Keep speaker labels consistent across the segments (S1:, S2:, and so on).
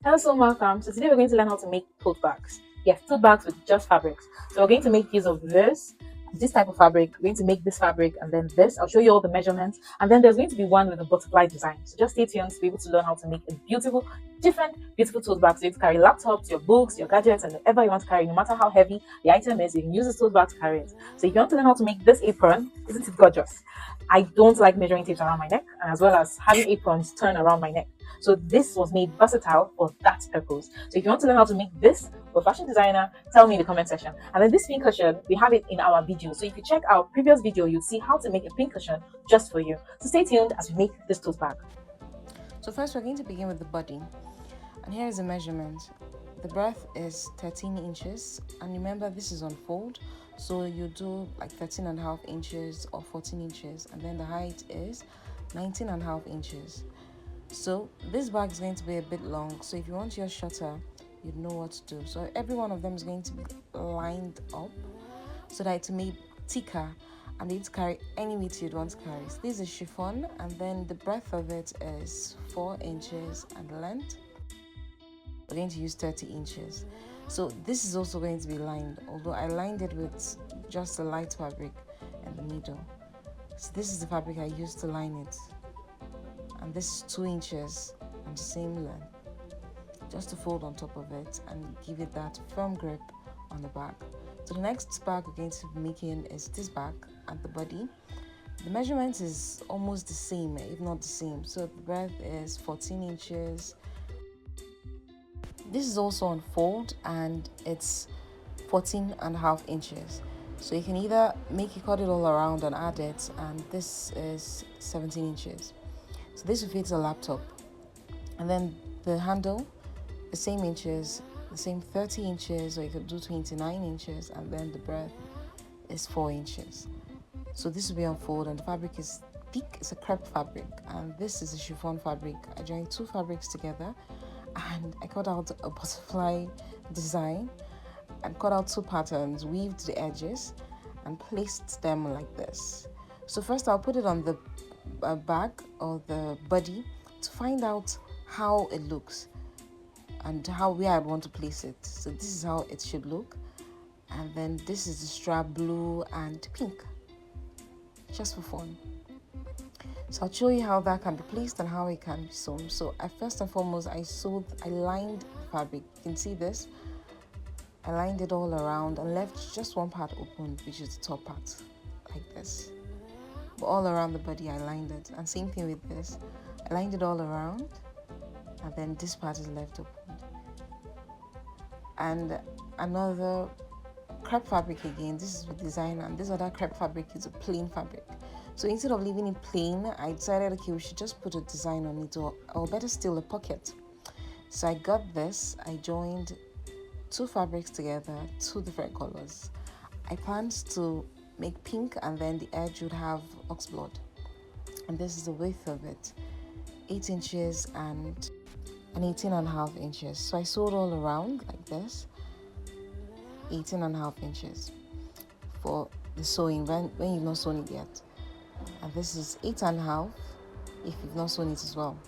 S1: Hello, so welcome. So today we're going to learn how to make tote bags. Yes, tote bags with just fabrics. So we're going to make use of this type of fabric. We're going to make this fabric and then this. I'll show you all the measurements. And then there's going to be one with a butterfly design. So just stay tuned to be able to learn how to make a beautiful tote bag. So you can carry laptops, your books, your gadgets, and whatever you want to carry, no matter how heavy the item is, you can use this tote bag to carry it. So if you want to learn how to make this apron, isn't it gorgeous? I don't like measuring tapes around my neck, and as well as having aprons turn around my neck. So this was made versatile for that purpose. So if you want to learn how to make this for fashion designer, tell me in the comment section. And then this pin cushion, we have it in our video. So if you check our previous video, you'll see how to make a pin cushion just for you. So stay tuned as we make this tote bag.
S2: So first we're going to begin with the body. And here is the measurement. The breadth is 13 inches. And remember, this is on fold. So you do like 13.5 inches or 14 inches. And then the height is 19.5 inches. So this bag is going to be a bit long. So if you want your shorter, you know what to do. So every one of them is going to be lined up so that it's made thicker and you to carry any weight you'd want to carry. So this is chiffon, and then the breadth of it is 4 inches and the length we're going to use 30 inches. So this is also going to be lined, although I lined it with just a light fabric in the middle. So this is the fabric I used to line it, and this is 2 inches and the same length, just to fold on top of it and give it that firm grip on the back. So the next bag we're going to be making is this bag and the body. The measurement is almost the same, if not the same. So the breadth is 14 inches. This is also on fold and it's 14.5 inches. So you can either cut it all around and add it, and this is 17 inches. So this will fit a laptop. And then the handle, the same inches, the same 30 inches, or you could do 29 inches, and then the breadth is 4 inches. So this will be on fold, and the fabric is thick. It's a crepe fabric, and this is a chiffon fabric. I joined two fabrics together, and I cut out a butterfly design and cut out two patterns, weaved the edges, and placed them like this. So first I'll put it on the bag or the body to find out how it looks and where I want to place it. So this is how it should look, and then this is the strap, blue and pink, just for fun. So I'll show you how that can be placed and how it can be sewn. So first and foremost, I lined the fabric. You can see this. I lined it all around and left just one part open, which is the top part, like this. But all around the body, I lined it. And same thing with this. I lined it all around, and then this part is left open. And another crepe fabric again. This is with design, and this other crepe fabric is a plain fabric. So instead of leaving it plain, I decided, okay, we should just put a design on it, or better still, a pocket. So I got this. I joined two fabrics together, two different colors. I planned to make pink, and then the edge would have oxblood. And this is the width of it, 8 inches and 18.5 inches. So I sewed all around like this, 18.5 inches for the sewing when you've not sewn it yet. And this is 8.5 if you've not sewn it as well.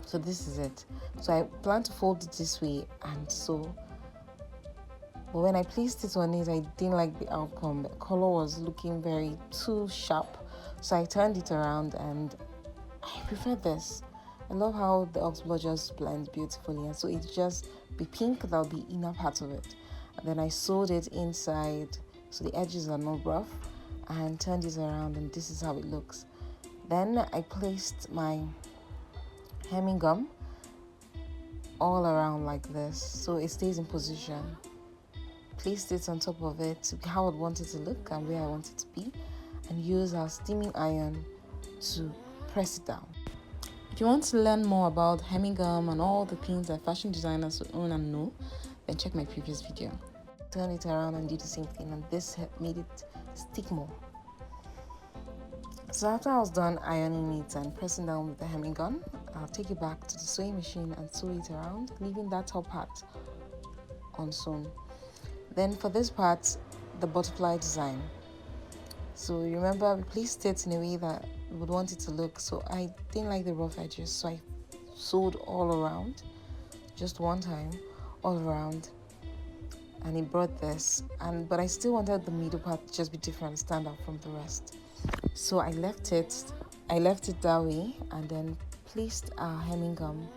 S2: So this is it. So I plan to fold it this way and sew. But when I placed it on it, I didn't like the outcome. The color was looking very too sharp. So I turned it around, and I prefer this. I love how the oxblood just blends beautifully, and so it just be pink. That'll be inner part of it. And then I sewed it inside so the edges are not rough, and turned it around, and this is how it looks. Then I placed my hemming gum all around like this so it stays in position. Placed it on top of it how I want it to look and where I want it to be, and use our steaming iron to press it down. If you want to learn more about hemming gum and all the things that fashion designers own and know, then check my previous video. Turn it around and do the same thing, and this made it stick more. So after I was done ironing it and pressing down with the hemming gun, I'll take it back to the sewing machine and sew it around, leaving that top part unsewn. Then for this part, the butterfly design. So remember, we placed it in a way that we would want it to look. So I didn't like the rough edges, so I sewed all around just one time all around, and it brought this. But I still wanted the middle part to just be different, stand out from the rest. So I left it that way, and then placed our hemming gum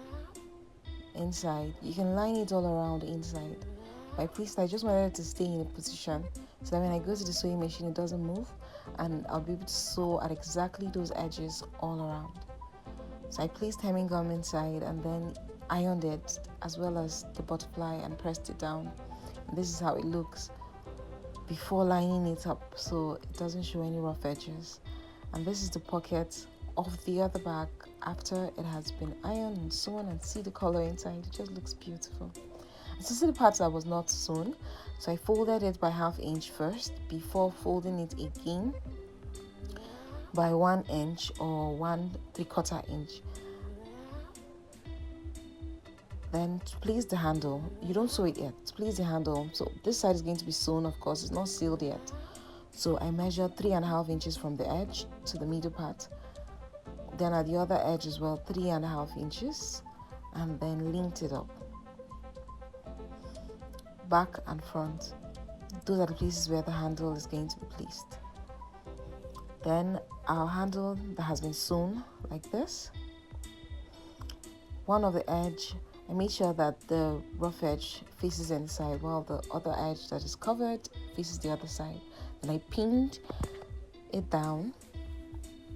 S2: inside. You can line it all around inside. I just wanted it to stay in a position so that when I go to the sewing machine, it doesn't move, and I'll be able to sew at exactly those edges all around. So I placed hemming gum inside and then ironed it as well as the butterfly and pressed it down. And this is how it looks before lining it up, so it doesn't show any rough edges. And this is the pocket of the other bag after it has been ironed and sewn, and see the color inside. It just looks beautiful. So see the parts that was not sewn, so I folded it by 1/2 inch first before folding it again by 1 inch or 1¾ inch. Then to place the handle, you don't sew it yet. To place the handle, so this side is going to be sewn, of course, it's not sealed yet. So I measured 3½ inches from the edge to the middle part. Then at the other edge as well, 3½ inches, and then linked it up. Back and front. Those are the places where the handle is going to be placed. Then our handle that has been sewn like this. One of the edge, I made sure that the rough edge faces inside while the other edge that is covered faces the other side. Then I pinned it down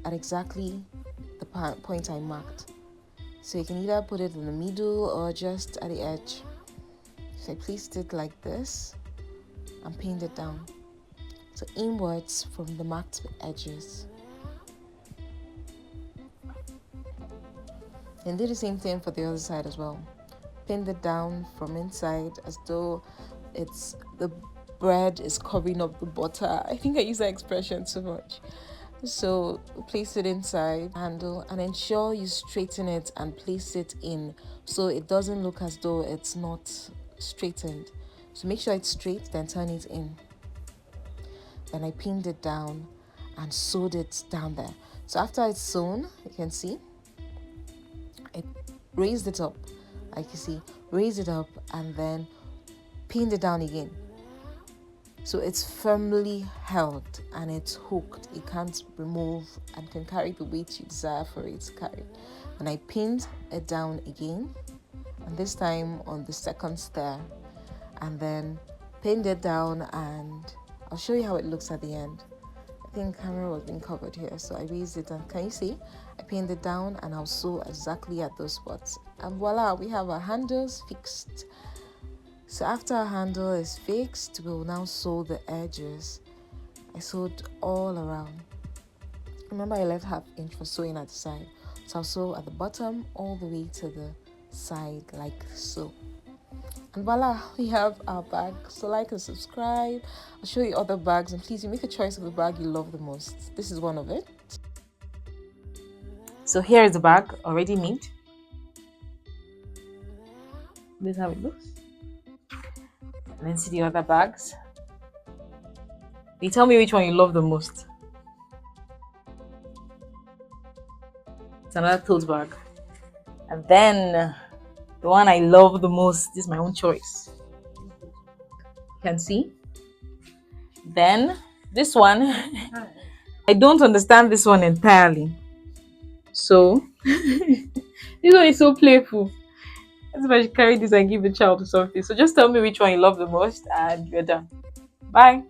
S2: at exactly the point I marked. So you can either put it in the middle or just at the edge. So I placed it like this and pinned it down. So inwards from the marked edges. And do the same thing for the other side as well. Pinned it down from inside as though it's the bread is covering up the butter. I think I use that expression too much. So place it inside handle and ensure you straighten it and place it in so it doesn't look as though it's not straightened. So make sure it's straight, then turn it in. Then I pinned it down and sewed it down there. So after it's sewn, you can see I raised it up, like you see, raised it up and then pinned it down again. So it's firmly held and it's hooked. It can't remove and can carry the weight you desire for it to carry. And I pinned it down again, and this time on the second stair, and then pinned it down, and I'll show you how it looks at the end. I think the camera was being covered here, so I raised it and can you see? I pinned it down and I'll sew exactly at those spots. And voila, we have our handles fixed. So after our handle is fixed, we'll now sew the edges. I sewed all around. Remember, I left 1/2 inch for sewing at the side. So I'll sew at the bottom all the way to the side like so. And voila, we have our bag. So like and subscribe. I'll show you other bags, and please, you make a choice of the bag you love the most. This is one of it.
S1: So here is the bag already made. This is how it looks. And then see the other bags. You tell me which one you love the most. It's another tote bag. And then the one I love the most, this is my own choice. You can see. Then this one, I don't understand this one entirely. So this one is so playful. As if I should carry this and give the child or something. So just tell me which one you love the most and you're done. Bye.